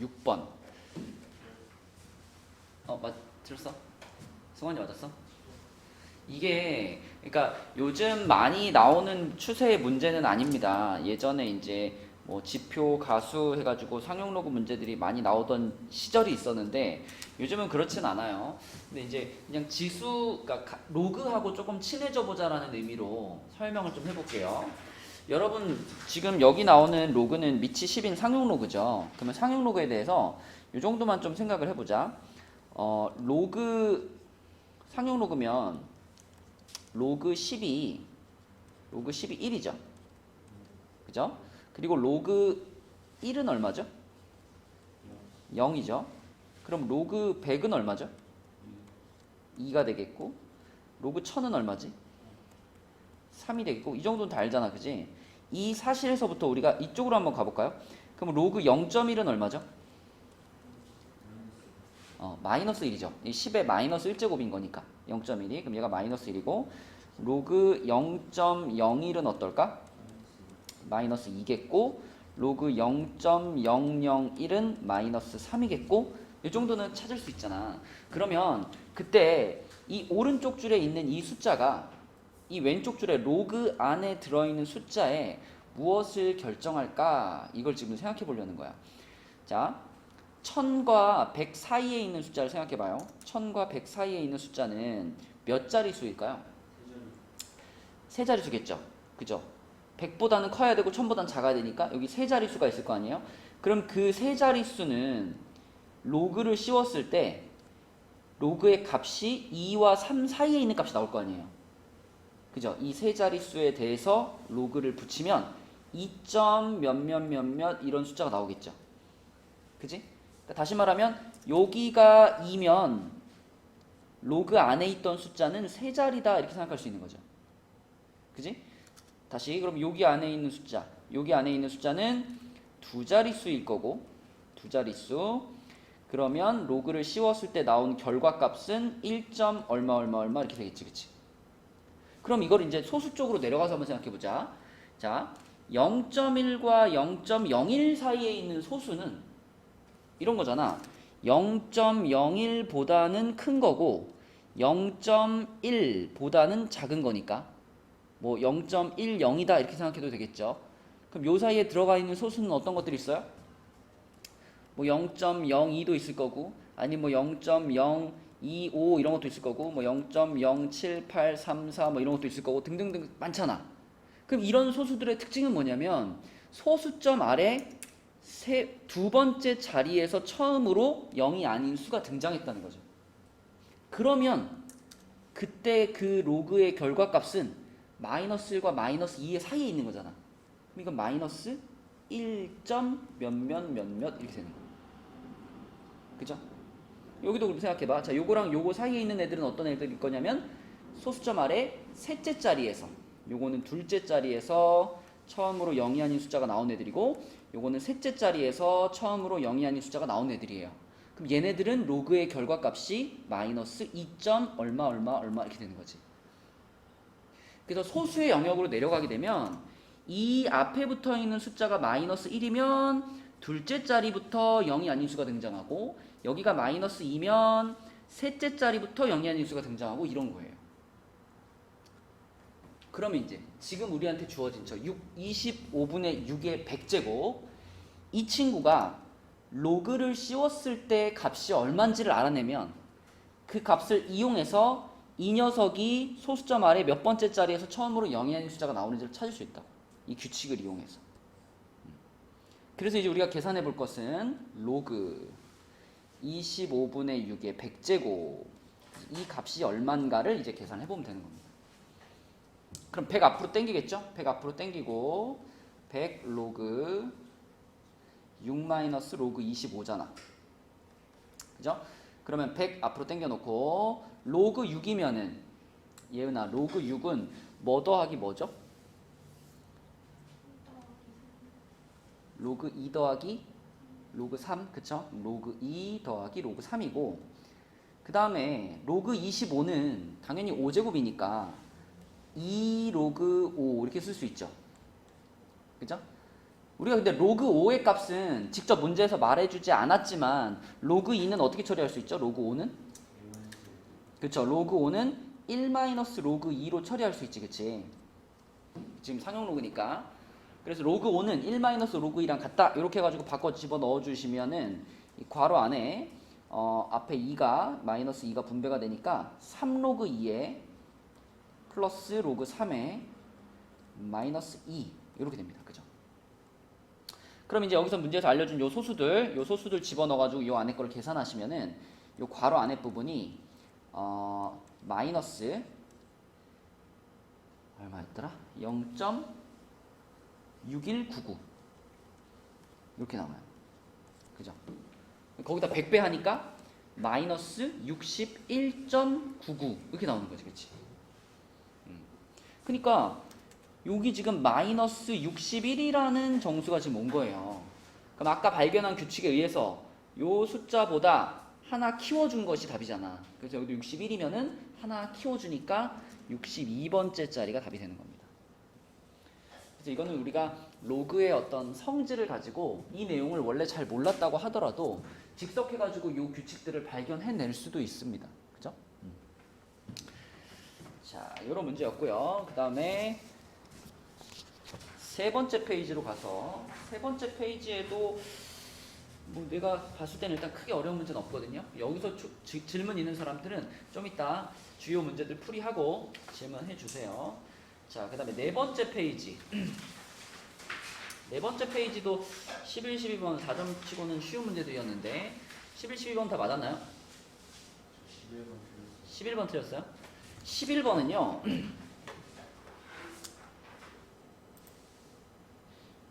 6번. 틀렸어? 승환이 맞았어? 이게 그러니까 요즘 많이 나오는 추세의 문제는 아닙니다. 예전에 이제 뭐 지표, 가수 해가지고 상용 로그 문제들이 많이 나오던 시절이 있었는데 요즘은 그렇진 않아요. 근데 이제 그냥 지수, 그러니까 로그하고 조금 친해져 보자라는 의미로 설명을 좀 해볼게요. 여러분 지금 여기 나오는 로그는 미치 10인 상용 로그죠. 그러면 상용 로그에 대해서 이 정도만 좀 생각을 해보자. 로그 상용 로그면 로그 10이 1이죠. 그죠? 그리고 로그 1은 얼마죠? 0이죠. 그럼 로그 100은 얼마죠? 2가 되겠고, 로그 1000은 얼마지? 3이 되겠고, 이 정도는 다 알잖아. 그지? 이 사실에서부터 우리가 이쪽으로 한번 가볼까요? 그럼 로그 0.1은 얼마죠? 마이너스 1이죠. 이 10의 마이너스 1제곱인 거니까 0.1이. 그럼 얘가 마이너스 1이고, 로그 0.01은 어떨까? 마이너스 2겠고, 로그 0.001은 마이너스 3이겠고, 이 정도는 찾을 수 있잖아. 그러면 그때 이 오른쪽 줄에 있는 이 숫자가 이 왼쪽 줄에 로그 안에 들어있는 숫자에 무엇을 결정할까? 이걸 지금 생각해 보려는 거야. 자, 1000과 100 사이에 있는 숫자를 생각해 봐요. 1000과 100 사이에 있는 숫자는 몇 자릿수일까요? 세 자릿수겠죠. 그죠? 100보다는 커야 되고 1000보다는 작아야 되니까 여기 세 자릿수가 있을 거 아니에요? 그럼 그 세 자릿수는 로그를 씌웠을 때 로그의 값이 2와 3 사이에 있는 값이 나올 거 아니에요. 그죠? 이 세 자릿수에 대해서 로그를 붙이면 2점 몇몇 이런 숫자가 나오겠죠. 그지? 그러니까 다시 말하면 여기가 2면 로그 안에 있던 숫자는 세 자리다 이렇게 생각할 수 있는 거죠. 그지? 다시 그럼 여기 안에 있는 숫자는 두 자릿수일 거고, 두 자릿수. 그러면 로그를 씌웠을 때 나온 결과값은 1. 얼마 이렇게 되겠지. 그치? 그럼 이걸 이제 소수 쪽으로 내려가서 한번 생각해 보자. 자, 0.1과 0.01 사이에 있는 소수는 이런 거잖아. 0.01보다는 큰 거고 0.1보다는 작은 거니까 뭐 0.10이다 이렇게 생각해도 되겠죠. 그럼 요 사이에 들어가 있는 소수는 어떤 것들이 있어요? 뭐 0.02도 있을 거고, 아니 뭐 0.025 이런 것도 있을 거고, 뭐 0.07834 뭐 이런 것도 있을 거고 등등등 많잖아. 그럼 이런 소수들의 특징은 뭐냐면 소수점 아래 두 번째 자리에서 처음으로 0이 아닌 수가 등장했다는 거죠. 그러면 그때 그 로그의 결과값은 마이너스 1과 마이너스 2의 사이에 있는 거잖아. 그럼 이건 마이너스 1. 몇몇 이렇게 되는 거야. 그죠? 여기도 그렇게 생각해봐. 자, 요거랑 요거 사이에 있는 애들은 어떤 애들일 거냐면 소수점 아래 셋째 자리에서, 요거는 둘째 자리에서 처음으로 0이 아닌 숫자가 나온 애들이고, 요거는 셋째 자리에서 처음으로 0이 아닌 숫자가 나온 애들이에요. 그럼 얘네들은 로그의 결과값이 마이너스 2. 얼마 이렇게 되는 거지. 그래서 소수의 영역으로 내려가게 되면 이 앞에 붙어 있는 숫자가 마이너스 1이면 둘째 자리부터 0이 아닌 수가 등장하고, 여기가 마이너스 2면 셋째 자리부터 0이 아닌 수가 등장하고 이런 거예요. 그러면 이제 지금 우리한테 주어진 저 25분의 6의 100제곱, 이 친구가 로그를 씌웠을 때 값이 얼마인지를 알아내면 그 값을 이용해서 이 녀석이 소수점 아래 몇 번째 자리에서 처음으로 0이 아닌 숫자가 나오는지를 찾을 수 있다고. 이 규칙을 이용해서. 그래서 이제 우리가 계산해 볼 것은 로그 25분의 6의 100제곱, 이 값이 얼마인가를 이제 계산해 보면 되는 겁니다. 그럼 100 앞으로 당기겠죠? 100 앞으로 당기고 100 로그 6 마이너스 로그 25잖아. 그죠? 그러면 100 앞으로 당겨 놓고 로그 6이면은, 예은아, 로그 6은 뭐 더하기 뭐죠? 로그 2 더하기 로그 3, 그쵸? 로그 2 더하기 로그 3이고, 그 다음에 로그 25는 당연히 5제곱이니까 2 로그 5 이렇게 쓸 수 있죠. 그죠? 우리가 근데 로그 5의 값은 직접 문제에서 말해주지 않았지만 로그 2는 어떻게 처리할 수 있죠? 로그 5는? 그쵸. 로그 5는 1 마이너스 로그 2로 처리할 수 있지. 그치? 지금 상용 로그니까. 그래서 로그 5는 1 마이너스 로그 2랑 같다. 이렇게 해가지고 바꿔 집어넣어 주시면은 이 괄호 안에 앞에 2가 마이너스 2가 분배가 되니까 3 로그 2에 플러스 로그 3에 마이너스 2 이렇게 됩니다. 그죠? 그럼 이제 여기서 문제에서 알려준 요 소수들 집어넣어가지고 요 안에 걸 계산하시면은 요 괄호 안에 부분이 마이너스 얼마였더라? 0.6199 이렇게 나와요. 그죠? 거기다 100배 하니까 마이너스 61.99 이렇게 나오는 거지. 그치? 그러니까 여기 지금 마이너스 61이라는 정수가 지금 온 거예요. 그럼 아까 발견한 규칙에 의해서 요 숫자보다 하나 키워준 것이 답이잖아. 그래서 여기도 61이면은 하나 키워주니까 62번째 자리가 답이 되는 겁니다. 그래서 이거는 우리가 로그의 어떤 성질을 가지고 이 내용을 원래 잘 몰랐다고 하더라도 직석해가지고 요 규칙들을 발견해낼 수도 있습니다. 그죠? 자, 요런 문제였고요. 그 다음에 세 번째 페이지로 가서 세 번째 페이지에도 뭐 내가 봤을 때는 일단 크게 어려운 문제는 없거든요. 여기서 질문 있는 사람들은 좀 이따 주요 문제들 풀이하고 질문해 주세요. 자, 그 다음에 네 번째 페이지. 네 번째 페이지도 11, 12번 4점 치고는 쉬운 문제들이었는데 11, 12번 다 맞았나요? 11번 틀렸어요? 11번은요.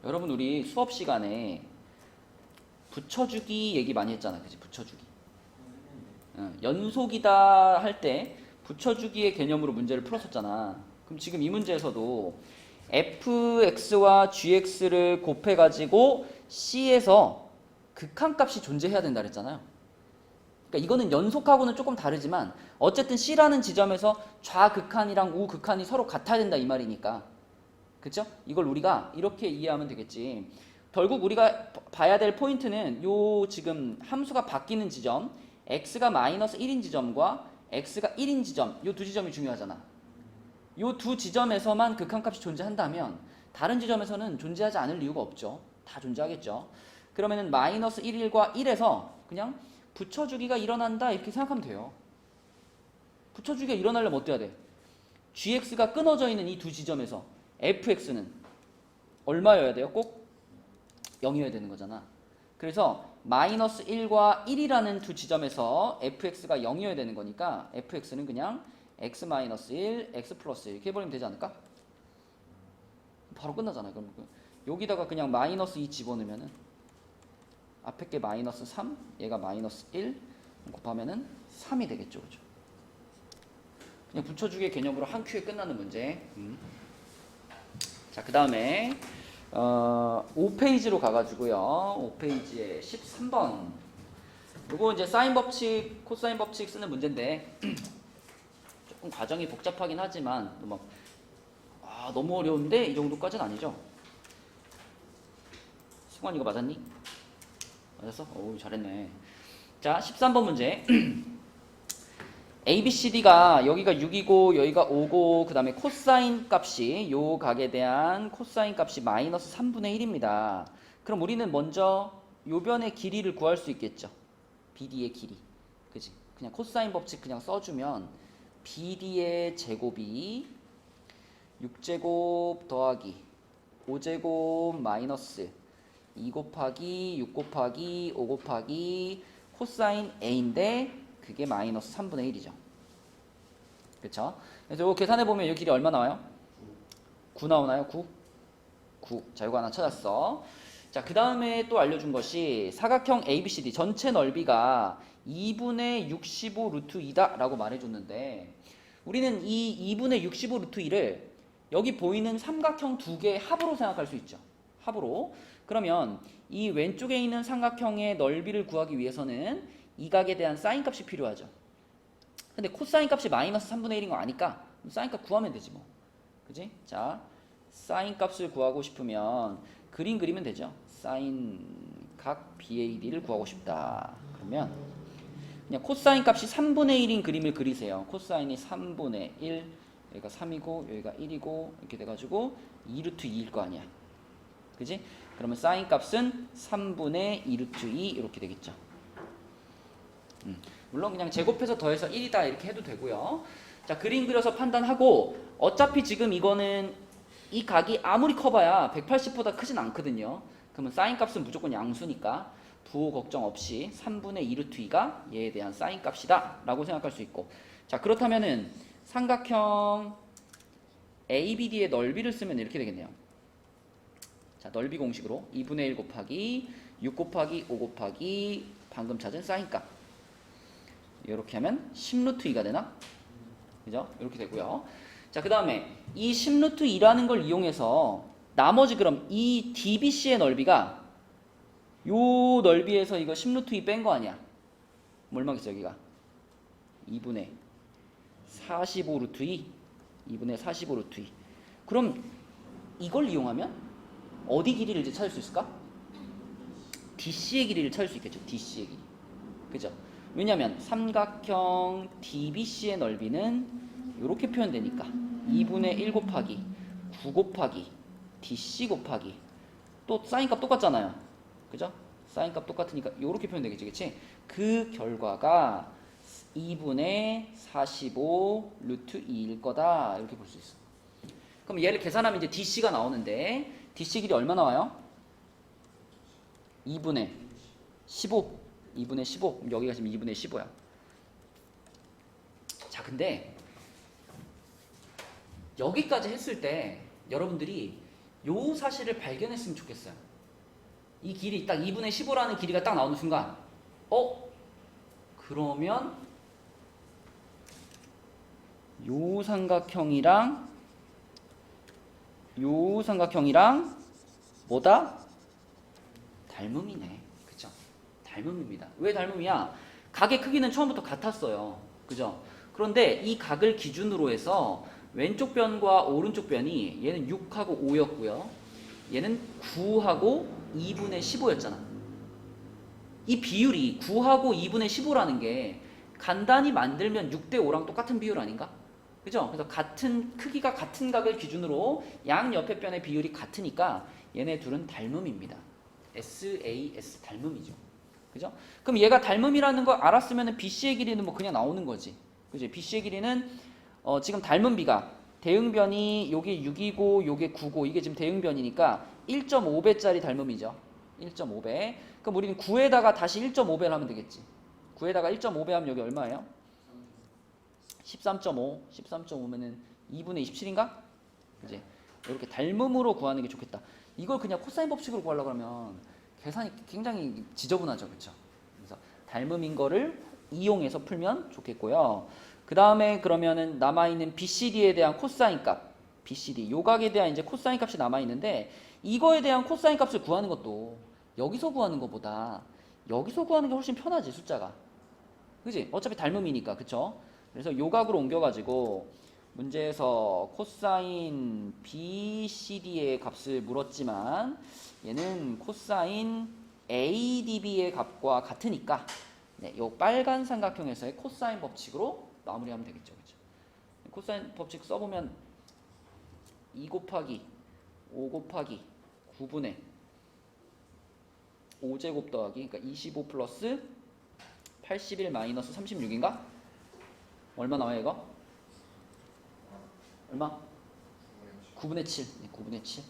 여러분 우리 수업 시간에 붙여주기 얘기 많이 했잖아. 그치? 붙여주기. 연속이다 할 때 붙여주기의 개념으로 문제를 풀었었잖아. 그럼 지금 이 문제에서도 fx와 gx를 곱해가지고 c에서 극한값이 존재해야 된다 그랬잖아요. 그러니까 이거는 연속하고는 조금 다르지만 어쨌든 c라는 지점에서 좌극한이랑 우극한이 서로 같아야 된다 이 말이니까. 그쵸? 이걸 우리가 이렇게 이해하면 되겠지. 결국 우리가 봐야 될 포인트는 요 지금 함수가 바뀌는 지점 x가 마이너스 1인 지점과 x가 1인 지점 요 두 지점이 중요하잖아. 요 두 지점에서만 극한값이 존재한다면 다른 지점에서는 존재하지 않을 이유가 없죠. 다 존재하겠죠. 그러면은 마이너스 1과 1에서 그냥 붙여주기가 일어난다 이렇게 생각하면 돼요. 붙여주기가 일어나려면 어때야 돼? gx가 끊어져 있는 이 두 지점에서 fx는 얼마여야 돼요? 꼭 0이어야 되는 거잖아. 그래서 마이너스 1과 1이라는 두 지점에서 fx가 0이어야 되는 거니까 fx는 그냥 x 마이너스 1, x 플러스 1 이렇게 해버리면 되지 않을까? 바로 끝나잖아요. 그럼 여기다가 그냥 마이너스 2 집어넣으면은 앞에 게 마이너스 3, 얘가 마이너스 1 곱하면은 3이 되겠죠. 그죠? 그냥 붙여주기의 개념으로 한 큐에 끝나는 문제. 자, 그 다음에 5페이지로 가가지고요. 5페이지에 13번. 이거 이제 사인 법칙, 코사인 법칙 쓰는 문제인데 조금 과정이 복잡하긴 하지만 너무 어려운데 이 정도까지는 아니죠. 승환 이거 맞았니? 맞았어? 오, 잘했네. 자, 13번 문제. ABCD가 여기가 6이고 여기가 5고 그 다음에 코사인 값이 요 각에 대한 코사인 값이 마이너스 3분의 1입니다. 그럼 우리는 먼저 요 변의 길이를 구할 수 있겠죠. BD의 길이. 그지? 그냥 코사인 법칙 그냥 써주면 BD의 제곱이 6제곱 더하기 5제곱 마이너스 2 곱하기 6 곱하기 5 곱하기 코사인 A인데 그게 마이너스 3분의 1이죠. 그쵸? 그래서 이거 계산해보면 이 길이 얼마 나와요? 9 나오나요? 9? 9. 자, 이거 하나 찾았어. 자, 그 다음에 또 알려준 것이 사각형 ABCD 전체 넓이가 2분의 65 루트 2다 라고 말해줬는데 우리는 이 2분의 65 루트 2를 여기 보이는 삼각형 두 개의 합으로 생각할 수 있죠. 합으로. 그러면 이 왼쪽에 있는 삼각형의 넓이를 구하기 위해서는 이 각에 대한 사인 값이 필요하죠. 근데 코사인 값이 마이너스 3분의 1인 거 아니까 사인 값 구하면 되지 뭐. 그지? 자, 사인 값을 구하고 싶으면 그림 그리면 되죠. 사인 각 BAD를 구하고 싶다. 그러면 그냥 코사인 값이 3분의 1인 그림을 그리세요. 코사인이 3분의 1, 여기가 3이고 여기가 1이고 이렇게 돼가지고 2루트 2일 거 아니야. 그지? 그러면 사인 값은 3분의 2루트 2 이렇게 되겠죠. 물론 그냥 제곱해서 더해서 1이다 이렇게 해도 되고요. 자, 그림 그려서 판단하고 어차피 지금 이거는 이 각이 아무리 커봐야 180보다 크진 않거든요. 그러면 사인 값은 무조건 양수니까 부호 걱정 없이 3분의 2루트 2가 얘에 대한 사인 값이다 라고 생각할 수 있고, 자 그렇다면은 삼각형 ABD의 넓이를 쓰면 이렇게 되겠네요. 자, 넓이 공식으로 2분의 1 곱하기 6 곱하기 5 곱하기 방금 찾은 사인 값, 이렇게 하면 10루트 2가 되나? 그죠? 이렇게 되고요. 자, 그 다음에 이 10루트 2라는 걸 이용해서 나머지 그럼 이 DBC의 넓이가 요 넓이에서 이거 10루트 2 뺀 거 아니야? 뭐 얼마겠어 여기가? 2분의 45 루트 2. 2분의 45 루트 2. 그럼 이걸 이용하면 어디 길이를 이제 찾을 수 있을까? DC의 길이를 찾을 수 있겠죠. DC의 길이. 그죠? 왜냐면 삼각형 DBC의 넓이는 이렇게 표현되니까 2분의 1 곱하기 9 곱하기 DC 곱하기 또 사인값 똑같잖아요. 그죠? 사인값 똑같으니까 이렇게 표현되겠지. 그치? 그 결과가 2분의 45 루트 2일 거다. 이렇게 볼 수 있어. 그럼 얘를 계산하면 이제 DC가 나오는데 DC 길이 얼마 나와요? 2분의 15. 2분의 15. 그럼 여기가 지금 2분의 15야. 자, 근데 여기까지 했을 때 여러분들이 요 사실을 발견했으면 좋겠어요. 이 길이 딱 2분의 15라는 길이가 딱 나오는 순간 그러면 요 삼각형이랑 뭐다? 닮음이네. 그죠? 닮음입니다. 왜 닮음이야? 각의 크기는 처음부터 같았어요. 그죠? 그런데 이 각을 기준으로 해서 왼쪽 변과 오른쪽 변이 얘는 6하고 5였고요. 얘는 9하고 2분의 15였잖아. 이 비율이 9하고 2분의 15라는 게 간단히 만들면 6대 5랑 똑같은 비율 아닌가? 그죠? 그래서 같은 크기가 같은 각을 기준으로 양 옆에 변의 비율이 같으니까 얘네 둘은 닮음입니다. SAS 닮음이죠. 그죠? 그럼 얘가 닮음이라는 거 알았으면 BC의 길이는 뭐 그냥 나오는 거지. 그죠? BC의 길이는 지금 닮은 비가 대응변이 요게 6이고 요게 9고 이게 지금 대응변이니까 1.5배짜리 닮음이죠. 1.5배. 그럼 우리는 9에다가 다시 1.5배를 하면 되겠지. 9에다가 1.5배 하면 여기 얼마예요? 13.5. 13.5면은 2분의 27인가? 그지? 이렇게 닮음으로 구하는 게 좋겠다. 이걸 그냥 코사인 법칙으로 구하려고 하면 계산이 굉장히 지저분하죠. 그렇죠? 그래서 닮음인 거를 이용해서 풀면 좋겠고요. 그 다음에 그러면은 남아있는 BCD에 대한 코사인 값, BCD 요각에 대한 이제 코사인 값이 남아있는데 이거에 대한 코사인 값을 구하는 것도 여기서 구하는 것보다 여기서 구하는 게 훨씬 편하지. 숫자가. 그지? 어차피 닮음이니까. 그쵸? 그래서 요각으로 옮겨가지고 문제에서 코사인 BCD의 값을 물었지만 얘는 코사인 ADB의 값과 같으니까 네, 요 빨간 삼각형에서의 코사인 법칙으로 마무리하면 되겠죠. 그죠? 코사인 법칙 써보면 2 곱하기 5 곱하기 9분의 5제곱 더하기 그러니까 25 플러스 81 마이너스 36인가? 얼마 나와요 이거? 얼마? 9분의 7. 네, 9분의 7.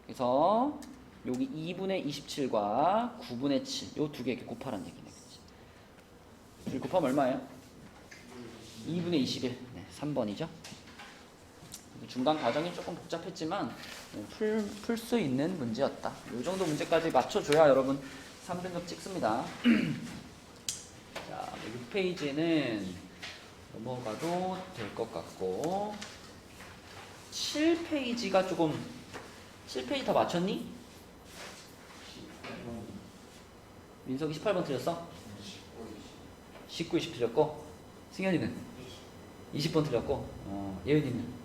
그래서 여기 2분의 27과 9분의 7 요 두 개 이렇게 곱하라는 얘기네. 그치? 둘 곱하면 얼마예요? 2분의 21. 네, 3번이죠. 중간 과정이 조금 복잡했지만 풀 수 있는 문제였다. 이 정도 문제까지 맞춰줘야 여러분 3등급 찍습니다. 자, 6페이지는 넘어가도 될 것 같고 7페이지가 조금 7페이지 다 맞췄니? 민석이 18번 틀렸어? 19, 20 틀렸고 승현이는? 20번 틀렸고 예은이는?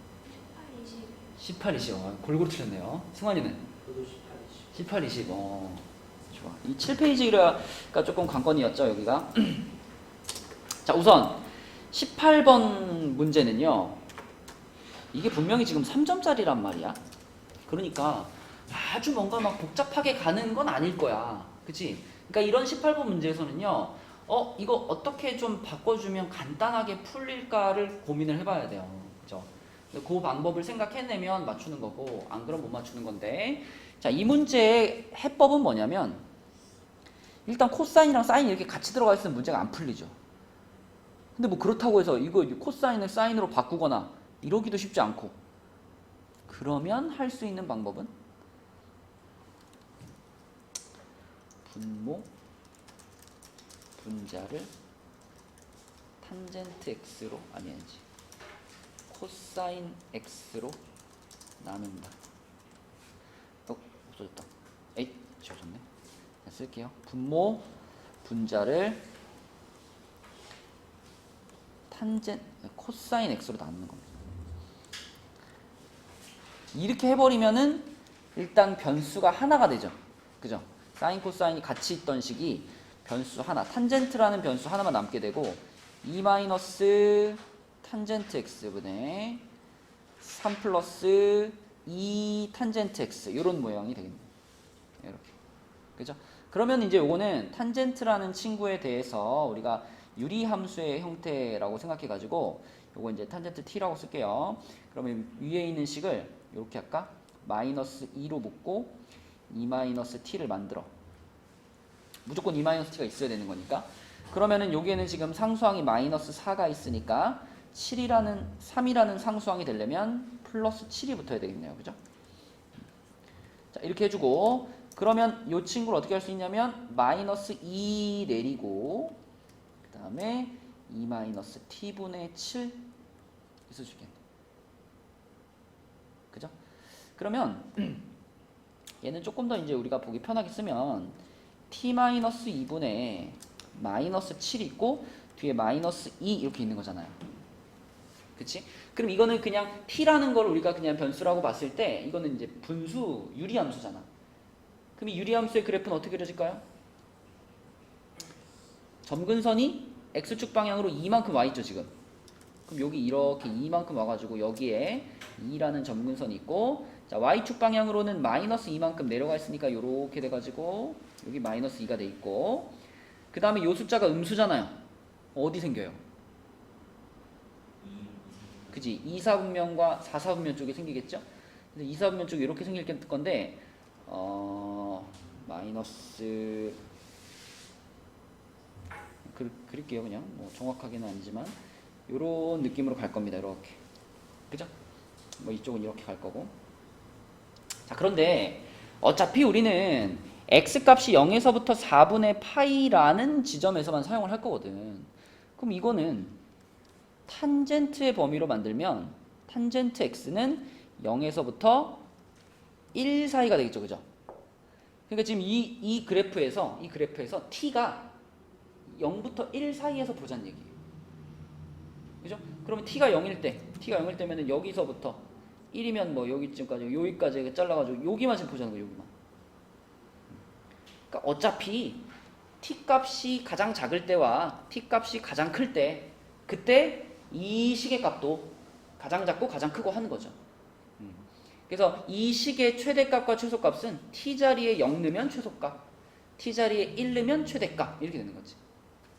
18, 20. 골고루 틀렸네요. 승환이는? 저도 18, 20. 18, 20. 좋아. 이 7페이지가 조금 관건이었죠, 여기가. 자, 우선 18번 문제는요. 이게 분명히 지금 3점짜리란 말이야. 그러니까 아주 뭔가 막 복잡하게 가는 건 아닐 거야. 그치? 그러니까 이런 18번 문제에서는요. 이거 어떻게 좀 바꿔주면 간단하게 풀릴까를 고민을 해봐야 돼요. 그죠? 그 방법을 생각해내면 맞추는 거고, 안 그러면 못 맞추는 건데. 자, 이 문제의 해법은 뭐냐면, 일단 코사인이랑 사인이 이렇게 같이 들어가 있으면 문제가 안 풀리죠. 근데 뭐 그렇다고 해서 이거 코사인을 사인으로 바꾸거나 이러기도 쉽지 않고. 그러면 할 수 있는 방법은 분모 분자를 탄젠트 x로 아니지 코사인 x로 나눈다. 없어졌다. 에이, 지워졌네. 쓸게요. 분모 분자를 코사인 x로 나누는 겁니다. 이렇게 해버리면은 일단 변수가 하나가 되죠. 그죠? 사인 코사인이 같이 있던 식이 변수 하나, 탄젠트라는 변수 하나만 남게 되고 2 마이너스 탄젠트 x분의 3 플러스 2 탄젠트 x 이런 모양이 되겠네요. 이렇게. 그죠? 그러면 이제 요거는 탄젠트라는 친구에 대해서 우리가 유리함수의 형태라고 생각해 가지고 요거 이제 탄젠트 t라고 쓸게요. 그러면 위에 있는 식을 이렇게 할까? 마이너스 2로 묶고 2 마이너스 t를 만들어. 무조건 2 마이너스 t가 있어야 되는 거니까. 그러면은 여기에는 지금 상수항이 마이너스 4가 있으니까 3이라는 상수항이 되려면 플러스 7이 붙어야 되겠네요. 그죠? 자, 이렇게 해주고, 그러면 이 친구를 어떻게 할 수 있냐면 마이너스 2 내리고 그 다음에 2 마이너스 t분의 7 있어주겠네. 그죠? 그러면 얘는 조금 더 이제 우리가 보기 편하게 쓰면 t-2분의 마이너스 7 있고 뒤에 마이너스 2 이렇게 있는 거잖아요. 그치? 그럼 이거는 그냥 t라는 걸 우리가 그냥 변수라고 봤을 때 이거는 이제 분수 유리함수잖아. 그럼 이 유리함수의 그래프는 어떻게 그려질까요? 점근선이 x축 방향으로 2만큼 와 있죠 지금. 그럼 여기 이렇게 2만큼 와가지고 여기에 2라는 점근선이 있고, 자 y축 방향으로는 마이너스 2만큼 내려가 있으니까 요렇게 돼가지고 여기 마이너스 2가 돼 있고, 그 다음에 요 숫자가 음수잖아요. 어디 생겨요? 그지? 2사분면과 4사분면 쪽에 생기겠죠? 근데 2사분면 쪽이 이렇게 생길 건데 마이너스 그릴게요. 그냥 뭐 정확하게는 아니지만 요런 느낌으로 갈 겁니다. 이렇게. 그죠? 뭐 이쪽은 이렇게 갈 거고. 자, 그런데 어차피 우리는 x값이 0에서부터 4분의 파이라는 지점에서만 사용을 할 거거든. 그럼 이거는 탄젠트의 범위로 만들면 탄젠트 x는 0에서부터 1 사이가 되겠죠. 그죠? 그러니까 지금 이 그래프에서 t가 0부터 1 사이에서 보자는 얘기예요. 그죠? 그러면 t가 0일 때면은 여기서부터 1이면 뭐 여기쯤까지 여기까지 잘라가지고 여기만 지금 보자는 거예요. 여기만. 그러니까 어차피 t 값이 가장 작을 때와 t 값이 가장 클 때, 그때 이 식의 값도 가장 작고 가장 크고 하는 거죠. 그래서 이 식의 최대값과 최소값은 t자리에 0 넣으면 최소값, t자리에 1 넣으면 최대값 이렇게 되는 거지.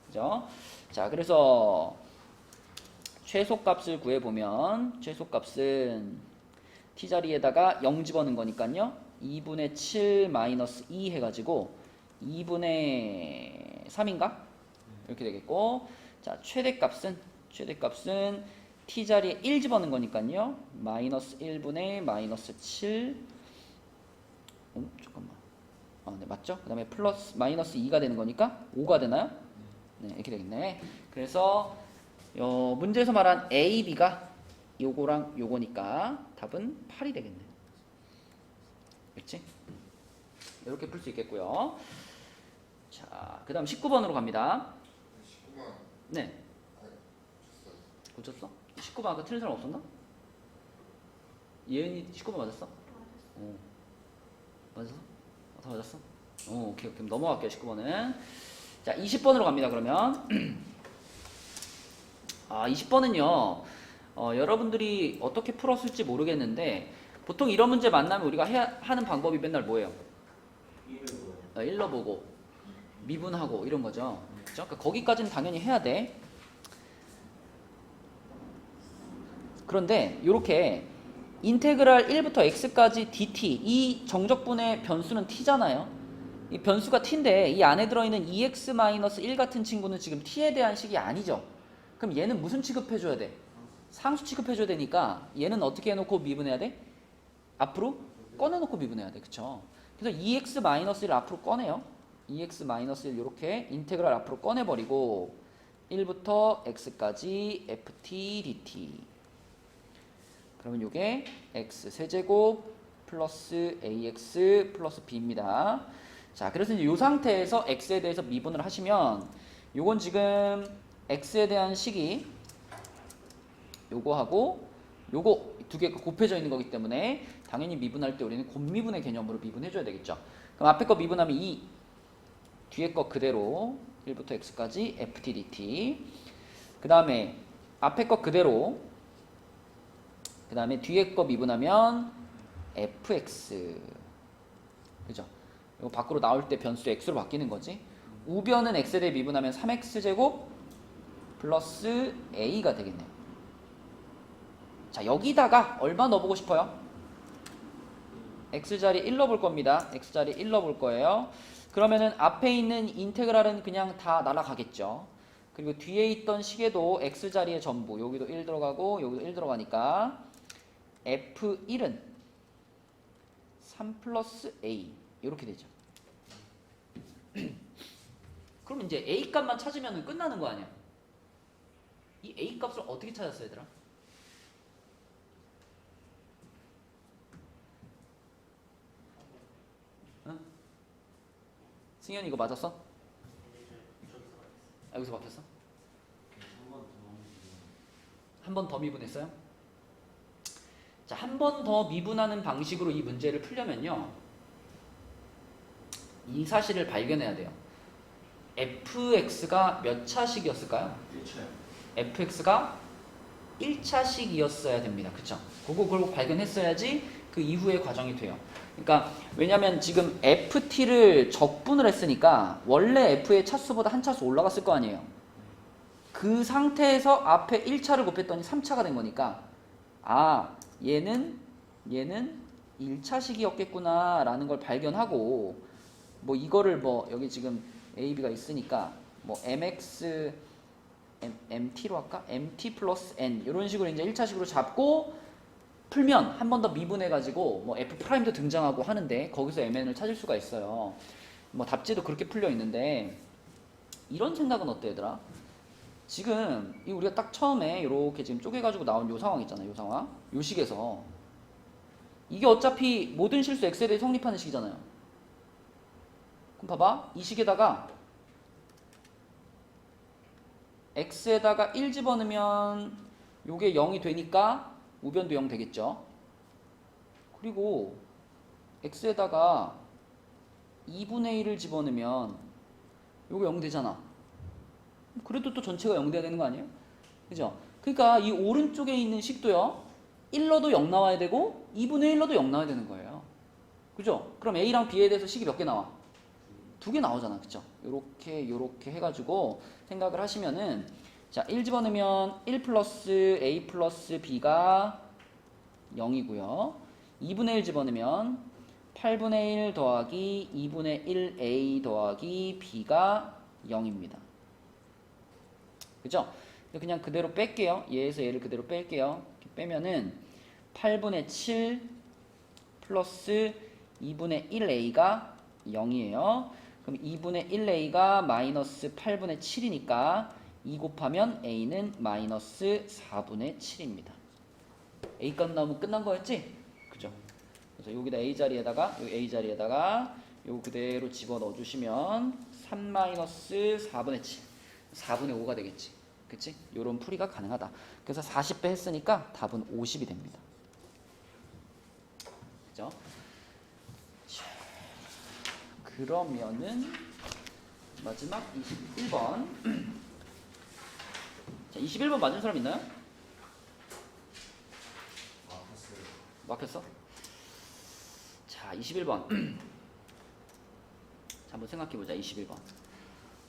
그죠? 자, 그래서 최소값을 구해보면 최소값은 t자리에다가 0 집어넣은 거니까요. 2분의 7 마이너스 2 해가지고 2분의 3인가? 이렇게 되겠고, 자 최대값은 t자리에 1 집어넣은 거니까요. 마이너스 1분의 마이너스 7 잠깐만. 네, 맞죠? 그 다음에 플러스 마이너스 2가 되는 거니까 5가 되나요? 네, 이렇게 되겠네. 그래서 문제에서 말한 A, B가 요거랑 요거니까 답은 8이 되겠네. 그렇지? 이렇게 풀 수 있겠고요. 자, 그 다음 19번으로 갑니다. 19번. 네. 고쳤어? 19번 아까 틀린 사람 없었나? 예은이 19번 맞았어? 맞았어? 다 맞았어? 오케이. 그럼 넘어갈게요. 19번은. 자, 20번으로 갑니다. 그러면 20번은요. 여러분들이 어떻게 풀었을지 모르겠는데 보통 이런 문제 만나면 우리가 하는 방법이 맨날 뭐예요? 일러 보고 미분하고 이런 거죠. 그렇죠? 그러니까 거기까지는 당연히 해야 돼. 그런데 이렇게 인테그랄 1부터 x까지 dt 이 정적분의 변수는 t잖아요. 이 변수가 t인데 이 안에 들어있는 2x-1 같은 친구는 지금 t에 대한 식이 아니죠. 그럼 얘는 무슨 취급해줘야 돼? 상수 취급해줘야 되니까 얘는 어떻게 해놓고 미분해야 돼? 앞으로 꺼내놓고 미분해야 돼. 그쵸? 그래서 2x-1을 앞으로 꺼내요. 2x-1 이렇게 인테그랄 앞으로 꺼내버리고 1부터 x까지 ft dt 그러면 이게 x 세제곱 플러스 ax 플러스 b입니다. 자, 그래서 이제 이 상태에서 x에 대해서 미분을 하시면 요건 지금 x에 대한 식이 요거하고 요거 두 개가 곱해져 있는 거기 때문에 당연히 미분할 때 우리는 곱미분의 개념으로 미분해줘야 되겠죠. 그럼 앞에 거 미분하면 2, 뒤에 거 그대로 1부터 x까지 ft dt 그 다음에 앞에 거 그대로 그 다음에 뒤에 거 미분하면 fx 그죠? 이거 밖으로 나올 때 변수 x로 바뀌는 거지. 우변은 x에 대해 미분하면 3x제곱 플러스 a가 되겠네요. 자, 여기다가 얼마 넣어보고 싶어요? x자리 1 넣어볼 겁니다. x자리 1 넣어볼 거예요. 그러면은 앞에 있는 인테그랄은 그냥 다 날아가겠죠. 그리고 뒤에 있던 식에도 x자리에 전부 여기도 1 들어가고 여기도 1 들어가니까 f1은 3 플러스 a 이렇게 되죠. 그럼 이제 a 값만 찾으면 끝나는 거 아니야? 이 a 값을 어떻게 찾았어 얘들아? 응? 승현이 이거 맞았어? 여기서 바뀌었어? 한 번 더 미분했어요? 자, 한 번 더 미분하는 방식으로 이 문제를 풀려면요 이 사실을 발견해야 돼요. fx가 몇 차식이었을까요? 1차요. fx가 1차식이었어야 됩니다. 그쵸? 그걸 발견했어야지 그 이후의 과정이 돼요. 그러니까 왜냐면 지금 ft를 적분을 했으니까 원래 f의 차수보다 한 차수 올라갔을 거 아니에요. 그 상태에서 앞에 1차를 곱했더니 3차가 된 거니까 얘는 1차식이었겠구나 라는 걸 발견하고 뭐 이거를 뭐 여기 지금 a, b가 있으니까 뭐 mx mt로 할까? mt 플러스 n 이런 식으로 이제 1차식으로 잡고 풀면 한 번 더 미분해가지고 뭐 f'도 등장하고 하는데 거기서 mn을 찾을 수가 있어요. 뭐 답지도 그렇게 풀려 있는데 이런 생각은 어때 얘들아? 지금 이 우리가 딱 처음에 이렇게 지금 쪼개가지고 나온 요 상황 있잖아요. 요 상황, 요 식에서 이게 어차피 모든 실수 x에 대해 성립하는 식이잖아요. 그럼 봐봐, 이 식에다가 x에다가 1 집어넣으면 요게 0이 되니까 우변도 0 되겠죠. 그리고 x에다가 2분의 1을 집어넣으면 요게 0 되잖아. 그래도 또 전체가 0 돼야 되는 거 아니에요? 그죠? 그러니까 이 오른쪽에 있는 식도요 1러도 0 나와야 되고 2분의 1러도 0 나와야 되는 거예요. 그죠? 그럼 a랑 b에 대해서 식이 몇 개 나와? 2개 나오잖아. 그쵸? 요렇게 해가지고 생각을 하시면은 자, 1 집어넣으면 1 플러스 a 플러스 b가 0이고요. 2분의 1 집어넣으면 8분의 1 더하기 2분의 1a 더하기 b가 0입니다. 그죠? 그냥 그대로 뺄게요. 얘에서 얘를 그대로 뺄게요. 이렇게 빼면은 8분의 7 플러스 2분의 1a가 0이에요. 그럼 2분의 1a가 마이너스 8분의 7이니까 2 곱하면 a는 마이너스 4분의 7입니다. a값 나오면 끝난 거였지? 그죠? 그래서 여기다 a 자리에다가 요 그대로 집어 넣어주시면 3 마이너스 4분의 7 4분의 5가 되겠지. 그치? 요런 풀이가 가능하다. 그래서 40배 했으니까 답은 50이 됩니다. 그죠? 자, 그러면은 마지막 21번. 자, 21번 맞은 사람 있나요? 막혔어? 자, 21번. 자, 한번 생각해보자. 21번.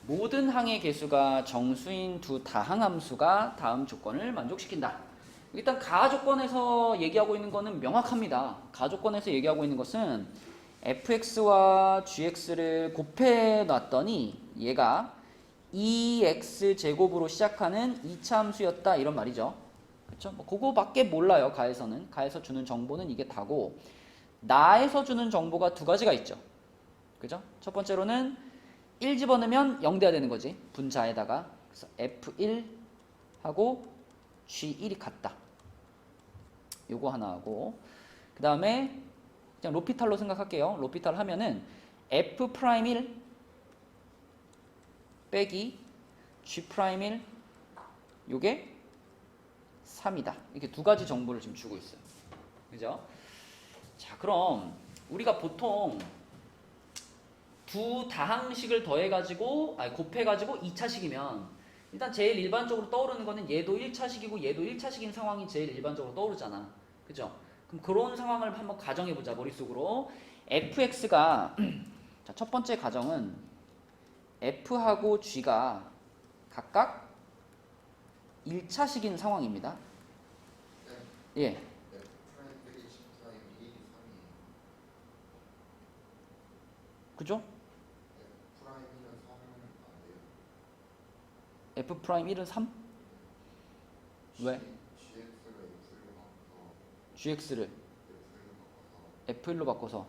모든 항의 개수가 정수인 두 다항함수가 다음 조건을 만족시킨다. 일단 가조건에서 얘기하고 있는 거는 명확합니다. 가조건에서 얘기하고 있는 것은 fx와 gx를 곱해 놨더니 얘가 2x 제곱으로 시작하는 2차 함수였다 이런 말이죠. 그렇죠? 뭐 그거밖에 몰라요. 가에서는. 가에서 주는 정보는 이게 다고, 나에서 주는 정보가 두 가지가 있죠. 그죠? 첫 번째로는 1 집어넣으면 0 돼야 되는 거지. 분자에다가. 그래서 f1하고 g1이 같다. 요거 하나 하고, 그 다음에 그냥 로피탈로 생각할게요. 로피탈 하면은 f'1 빼기 g'1 요게 3이다. 이렇게 두 가지 정보를 지금 주고 있어요. 그죠? 자, 그럼 우리가 보통 두 다항식을 더해가지고, 곱해가지고 2차식이면 일단 제일 일반적으로 떠오르는 거는 얘도 1차식이고 얘도 1차식인 상황이 제일 일반적으로 떠오르잖아. 그죠? 그럼 그런 상황을 한번 가정해보자, 머릿속으로. fx가 자, 첫 번째 가정은 f하고 g가 각각 1차식인 상황입니다. 예. 그죠? f'1은 3? 왜? gx를 f1로 바꿔서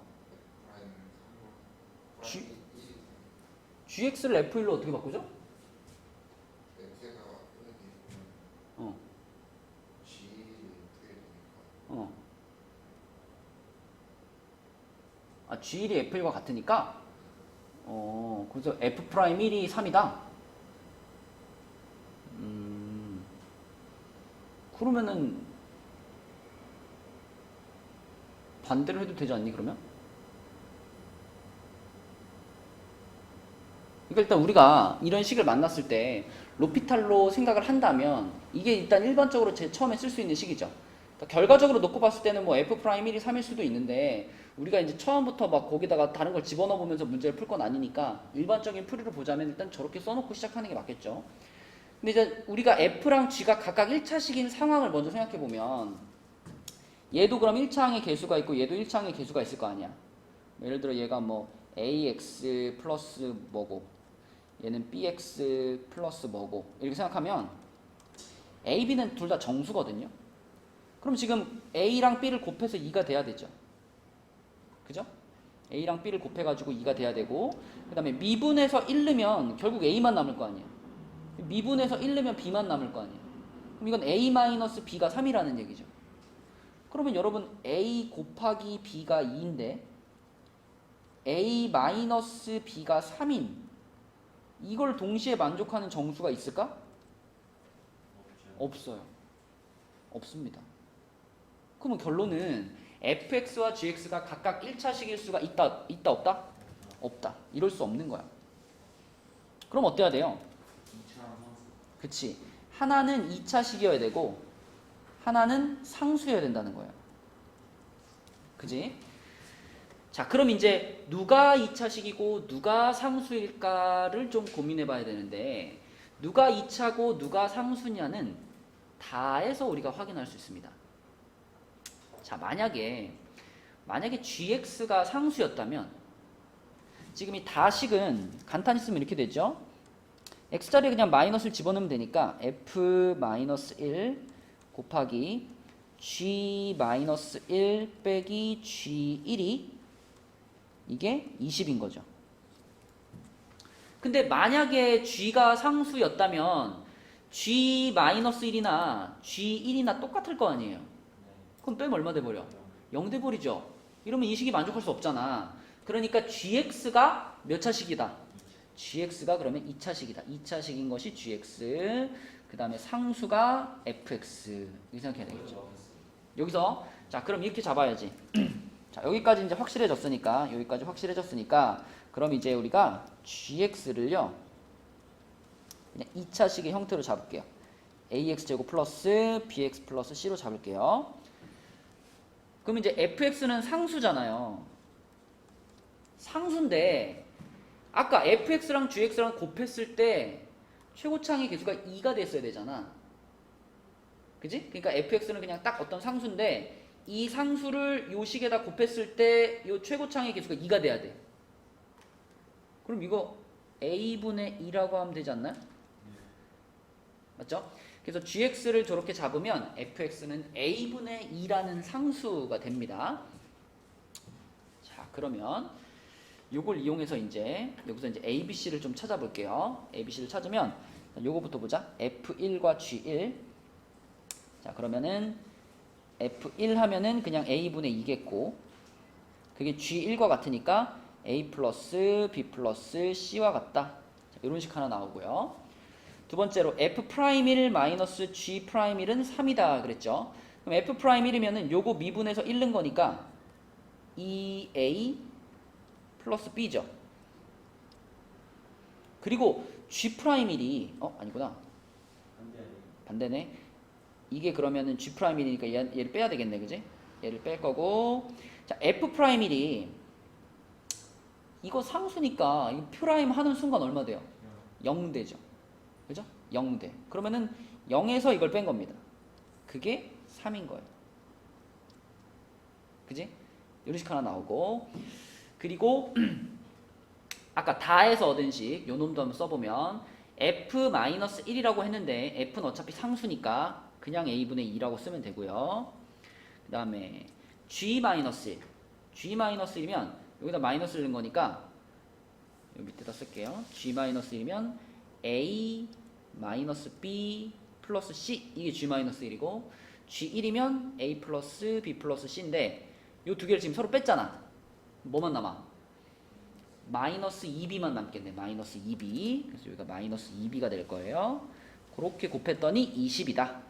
gx를 f1로 어떻게 바꾸죠? g1이 f1과 같으니까 그래서 f'1이 3이다. 그러면은 반대로 해도 되지 않니, 그러면? 그러니까 일단 우리가 이런 식을 만났을 때 로피탈로 생각을 한다면 이게 일단 일반적으로 제일 처음에 쓸 수 있는 식이죠. 그러니까 결과적으로 놓고 봤을 때는 뭐 f'1이 3일 수도 있는데, 우리가 이제 처음부터 막 거기다가 다른 걸 집어넣어 보면서 문제를 풀 건 아니니까 일반적인 풀이로 보자면 일단 저렇게 써놓고 시작하는 게 맞겠죠. 근데 이제 우리가 f랑 g가 각각 1차식인 상황을 먼저 생각해 보면, 얘도 그럼 1차항의 개수가 있고 얘도 1차항의 개수가 있을 거 아니야. 예를 들어 얘가 뭐 ax 플러스 뭐고 얘는 bx 플러스 뭐고 이렇게 생각하면 a, b는 둘 다 정수거든요. 그럼 지금 a랑 b를 곱해서 2가 돼야 되죠. 그죠? a랑 b를 곱해가지고 2가 돼야 되고, 그 다음에 미분해서 1 넣으면 결국 a만 남을 거 아니에요. 미분해서 1 넣으면 b만 남을 거 아니에요. 그럼 이건 a-b가 3이라는 얘기죠. 그러면 여러분 a 곱하기 b가 2인데 a-b가 3인 이걸 동시에 만족하는 정수가 있을까? 없어요. 없습니다. 그러면 결론은 fx와 gx가 각각 1차식일 수가 있다 없다? 없다. 이럴 수 없는 거야. 그럼 어때야 돼요? 그치. 하나는 2차식이어야 되고 하나는 상수여야 된다는 거예요. 그지? 자, 그럼 이제 누가 2차식이고 누가 상수일까를 좀 고민해 봐야 되는데, 누가 2차고 누가 상수냐는 다에서 우리가 확인할 수 있습니다. 자, 만약에 gx가 상수였다면 지금 이 다식은 간단히 쓰면 이렇게 되죠. x자리에 그냥 마이너스를 집어넣으면 되니까 f-1 곱하기 g-1 빼기 g1이 이게 20인 거죠. 근데 만약에 g가 상수였다면 g-1이나 g1이나 똑같을 거 아니에요. 그럼 빼면 얼마 돼버려? 0 돼버리죠. 이러면 이 식이 만족할 수 없잖아. 그러니까 gx가 몇 차식이다? gx가 그러면 2차식이다. 2차식인 것이 gx, 그 다음에 상수가 fx. 이렇게 생각해야 되겠죠. 여기서 자, 그럼 이렇게 잡아야지. 자, 여기까지 이제 확실해졌으니까, 여기까지 확실해졌으니까, 그럼 이제 우리가 gx를요, 그냥 2차식의 형태로 잡을게요. ax제곱 플러스 bx 플러스 c로 잡을게요. 그럼 이제 fx는 상수잖아요. 상수인데, 아까 fx랑 gx랑 곱했을 때 최고창의 개수가 2가 됐어야 되잖아. 그지? 그러니까 fx는 그냥 딱 어떤 상수인데, 이 상수를 요 식에다 곱했을 때 요 최고창의 개수가 2가 돼야 돼. 그럼 이거 a분의 2라고 하면 되지 않나요? 맞죠? 그래서 gx를 저렇게 잡으면 fx는 a분의 2라는 상수가 됩니다. 자, 그러면 요걸 이용해서 이제 여기서 이제 abc를 좀 찾아볼게요. abc를 찾으면 요거부터 보자. f1과 g1. 자, 그러면은 f1 하면은 그냥 a분의 2겠고, 그게 g1과 같으니까 a 플러스 b 플러스 c와 같다. 자, 이런 식 하나 나오고요. 두 번째로 f'1 마이너스 g'1은 3이다 그랬죠. 그럼 f'1이면은 요거 미분해서 1는 거니까 2a 플러스 b죠. 그리고 g'1이 아니구나. 반대네. 이게 그러면은 g'1이니까 얘를 빼야 되겠네, 그지? 얘를 뺄 거고. 자, f'1이 이거 상수니까 이 프라임 하는 순간 얼마 돼요? 0 되죠. 그죠? 0대. 그러면은 0에서 이걸 뺀 겁니다. 그게 3인 거예요. 그지? 이런 식 하나 나오고. 그리고 아까 다에서 얻은 식, 요 놈도 한번 써보면 f-1이라고 했는데 f는 어차피 상수니까 그냥 a분의 2라고 쓰면 되고요. 그 다음에 g-1. g-1이면 여기다 마이너스를 넣은 거니까 여기 밑에다 쓸게요. g-1이면 a 마이너스 b 플러스 c, 이게 g-1이고 g1이면 a 플러스 b 플러스 c인데 이 두 개를 지금 서로 뺐잖아. 뭐만 남아? 마이너스 2b만 남겠네. 마이너스 2b. 그래서 여기가 마이너스 2b가 될 거예요. 그렇게 곱했더니 20이다.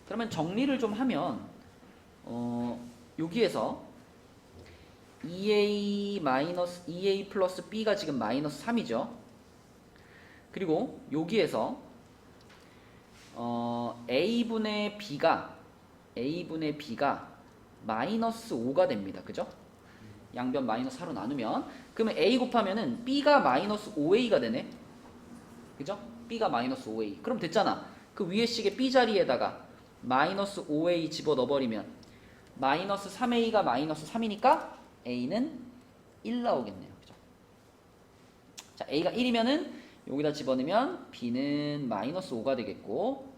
그러면 정리를 좀 하면 여기에서 2a 플러스 b가 지금 마이너스 3이죠. 그리고 여기에서 a분의 b가 마이너스 5가 됩니다. 그죠? 양변 마이너스 4로 나누면 그러면 a 곱하면은 b가 마이너스 5a가 되네. 그죠? b가 마이너스 5a. 그럼 됐잖아. 그 위에 식의 b 자리에다가 마이너스 5a 집어넣어버리면 마이너스 3a가 마이너스 3이니까 a는 1 나오겠네요. 그죠? 자, a가 1이면은 여기다 집어넣으면 b는 마이너스 5가 되겠고,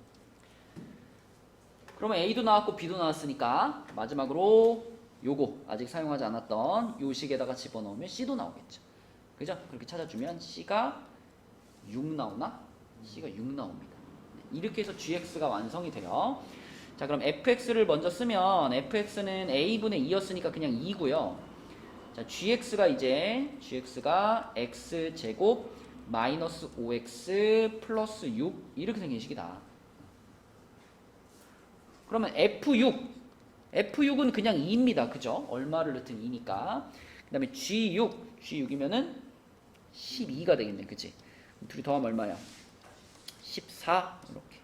그러면 a도 나왔고 b도 나왔으니까 마지막으로 요거 아직 사용하지 않았던 요 식에다가 집어넣으면 c도 나오겠죠. 그죠? 그렇게 찾아주면 c가 6 나오나? c가 6 나옵니다. 이렇게 해서 gx가 완성이 돼요. 자, 그럼 fx를 먼저 쓰면 fx는 a분의 2였으니까 그냥 2고요. 자, gx가 x제곱 마이너스 5x 플러스 6 이렇게 생긴 식이다. 그러면 F6은 그냥 2입니다. 그죠? 얼마를 넣든 2니까. 그 다음에 G6이면은 12가 되겠네. 그치? 둘이 더하면 얼마야? 14 이렇게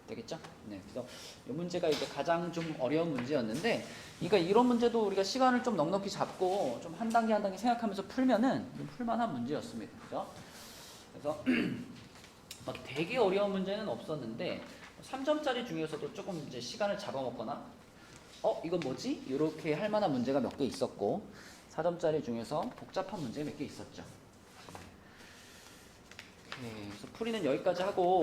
되겠죠? 네, 그래서 이 문제가 이제 가장 좀 어려운 문제였는데, 그러니까 이런 문제도 우리가 시간을 좀 넉넉히 잡고 좀 한 단계 한 단계 생각하면서 풀면은 좀 풀만한 문제였습니다. 그죠? 그래서 막 되게 어려운 문제는 없었는데 3점짜리 중에서도 조금 이제 시간을 잡아먹거나 이건 뭐지? 이렇게 할 만한 문제가 몇 개 있었고, 4점짜리 중에서 복잡한 문제가 몇 개 있었죠. 그래서 풀이는 여기까지 하고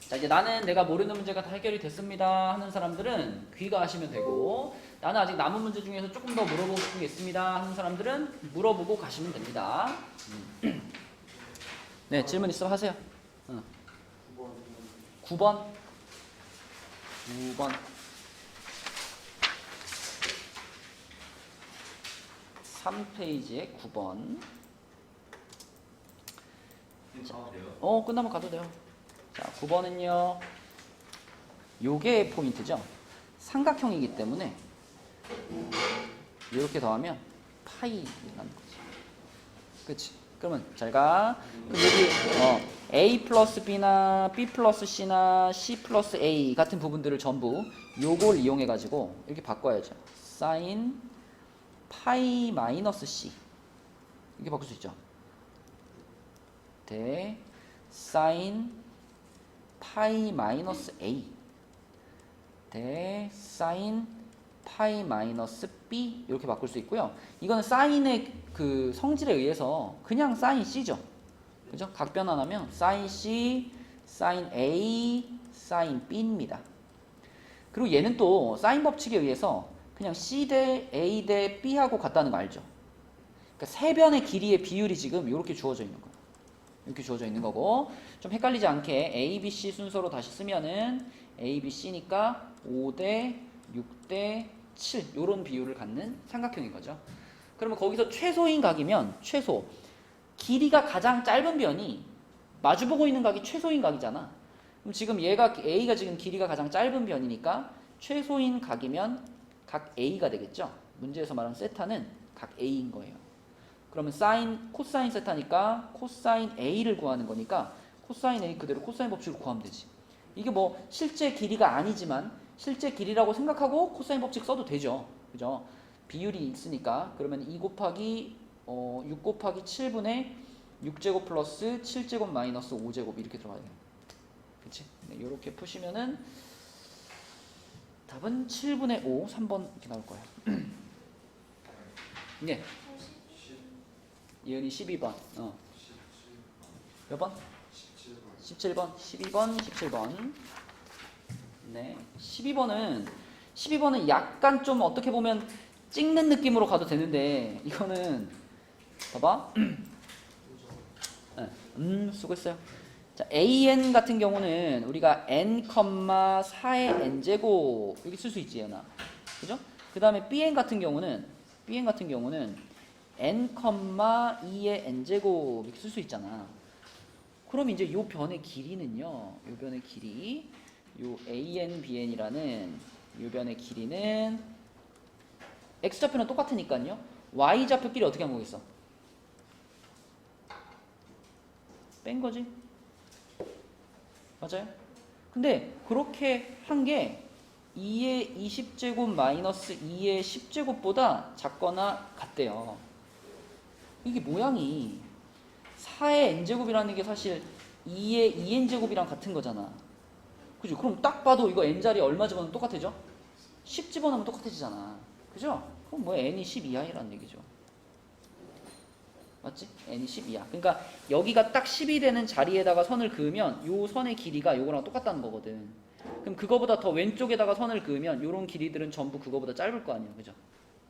자, 이제 나는 내가 모르는 문제가 다 해결이 됐습니다 하는 사람들은 귀가하시면 되고, 나는 아직 남은 문제 중에서 조금 더 물어보고 싶은 게 있습니다 하는 사람들은 물어보고 가시면 됩니다. 네, 질문 있으면 하세요. 9번 3페이지에 9번. 끝나면 가도 돼요. 자, 9번은요 요게 포인트죠. 삼각형이기 때문에 이렇게 더하면 파이라는 거지. 그치? 그러면 잘 가. 그럼 여기 A 플러스 B나 B 플러스 C나 C 플러스 A 같은 부분들을 전부 요걸 이용해 가지고 이렇게 바꿔야죠. 사인 파이 마이너스 C 이렇게 바꿀 수 있죠. 대 사인 파이 마이너스 A 대 사인 파이 마이너스 B 이렇게 바꿀 수 있고요. 이거는 사인의 그 성질에 의해서 그냥 사인 C죠. 그죠? 각 변환하면 사인 C, 사인 A, 사인 B입니다. 그리고 얘는 또 사인 법칙에 의해서 그냥 C 대 A 대 B하고 같다는 거 알죠? 그러니까 세 변의 길이의 비율이 지금 이렇게 주어져 있는 거예요. 이렇게 주어져 있는 거고 좀 헷갈리지 않게 A, B, C 순서로 다시 쓰면은 A, B, C니까 5대 6대 7 이런 비율을 갖는 삼각형인 거죠. 그러면 거기서 최소인 각이면 최소 길이가 가장 짧은 변이 마주보고 있는 각이 최소인 각이잖아. 그럼 지금 얘가 A가 지금 길이가 가장 짧은 변이니까 최소인 각이면 각 A가 되겠죠. 문제에서 말하는 세타는 각 A인 거예요. 그러면 사인 코사인 세타니까 코사인 A를 구하는 거니까 코사인 A 그대로 코사인 법칙으로 구하면 되지. 이게 뭐 실제 길이가 아니지만 실제 길이라고 생각하고 코사인 법칙 써도 되죠. 그죠? 비율이 있으니까 그러면 2 곱하기 6 곱하기 7분의 6제곱 플러스 7제곱 마이너스 5제곱 이렇게 들어가야 돼요. 그치? 네, 이렇게 푸시면은 답은 7분의 5, 3번 이렇게 나올 거예요. 네. 예은이 12번. 몇 번? 17번. 12번, 17번. 네. 12번은 약간 좀 어떻게 보면 찍는 느낌으로 가도 되는데 이거는 봐봐. 네. 수고했어요. 자, AN 같은 경우는 우리가 n, 4의 n제곱 이렇게 쓸 수 있지, 얘나. 그죠? 그 다음에 BN 같은 경우는 n, 2의 n제곱 이렇게 쓸 수 있잖아. 그럼 이제 요 변의 길이는요. 요 변의 길이 요 AN, BN이라는 요 변의 길이는 x좌표는 똑같으니까요. y좌표끼리 어떻게 한 거겠어? 뺀 거지. 맞아요? 근데 그렇게 한 게 2의 20제곱 마이너스 2의 10제곱보다 작거나 같대요. 이게 모양이 4의 n제곱이라는 게 사실 2의 2n제곱이랑 같은 거잖아. 그죠? 그럼 딱 봐도 이거 n자리 얼마 집어넣으면 똑같아져? 10 집어넣으면 똑같아지잖아. 그죠? 그럼 뭐 n이 10 이하이라는 얘기죠. 맞지? n이 10 이하. 그러니까 여기가 딱 10이 되는 자리에다가 선을 그으면 요 선의 길이가 요거랑 똑같다는 거거든. 그럼 그거보다 더 왼쪽에다가 선을 그으면 요런 길이들은 전부 그거보다 짧을 거 아니에요. 그죠?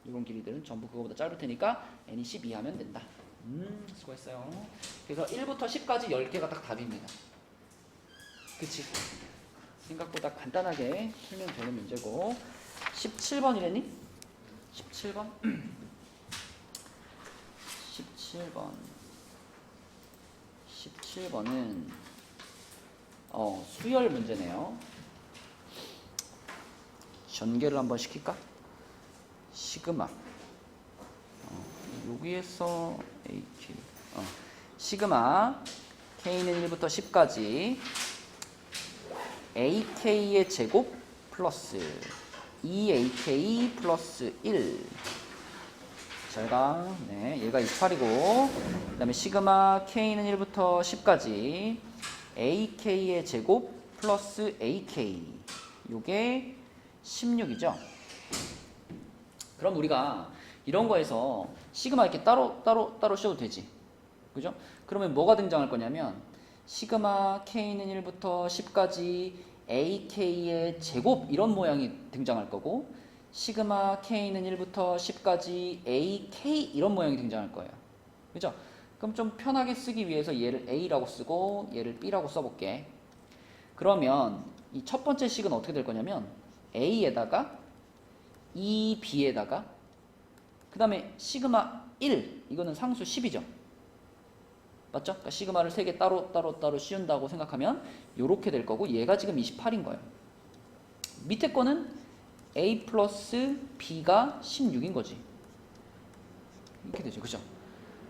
요런 길이들은 전부 그거보다 짧을 테니까 n이 10 이하면 된다. 수고했어요. 그래서 1부터 10까지 10개가 딱 답입니다. 그치? 생각보다 간단하게 풀면 되는 문제고 17번이랬니? 17번? 17번은 수열 문제네요. 전개를 한번 시킬까? 시그마 여기에서 AQ 시그마 K는 1부터 10까지 AK의 제곱 플러스 2AK 플러스 1 잘가. 네, 얘가 28이고 그 다음에 시그마 K는 1부터 10까지 AK의 제곱 플러스 AK 요게 16이죠. 그럼 우리가 이런 거에서 시그마 이렇게 따로 씌워도 되지. 그죠? 그러면 뭐가 등장할 거냐면 시그마 K는 1부터 10까지 AK의 제곱 이런 모양이 등장할 거고 시그마 K는 1부터 10까지 AK 이런 모양이 등장할 거예요. 그죠? 그럼 좀 편하게 쓰기 위해서 얘를 A라고 쓰고 얘를 B라고 써볼게. 그러면 이 첫 번째 식은 어떻게 될 거냐면 A에다가 2B에다가 그 다음에 시그마 1 이거는 상수 10이죠. 맞죠? 그러니까 시그마를 3개 따로 씌운다고 생각하면 이렇게 될 거고 얘가 지금 28인 거예요. 밑에 거는 A 플러스 B가 16인 거지. 이렇게 되죠. 그죠?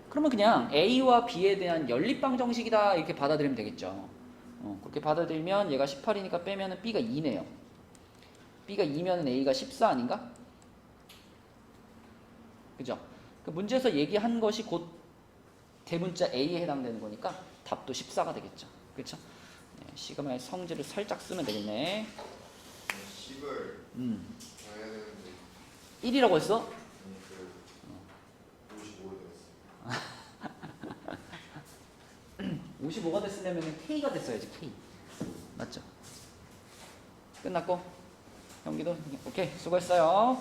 그러면 그냥 A와 B에 대한 연립방 정식이다 이렇게 받아들이면 되겠죠. 그렇게 받아들이면 얘가 18이니까 빼면은 B가 2네요. B가 2면 A가 14 아닌가? 그죠? 그 문제에서 얘기한 것이 곧 대문자 A에 해당되는 거니까 답도 14가 되겠죠. 그렇죠? 네, 시그마의 성질을 살짝 쓰면 되겠네. 10을 해야 되는데 1이라고 했어? 그 55를 했어요. 55가 됐으려면 K가 됐어야지. K. 맞죠? 끝났고 경기도 오케이 수고했어요.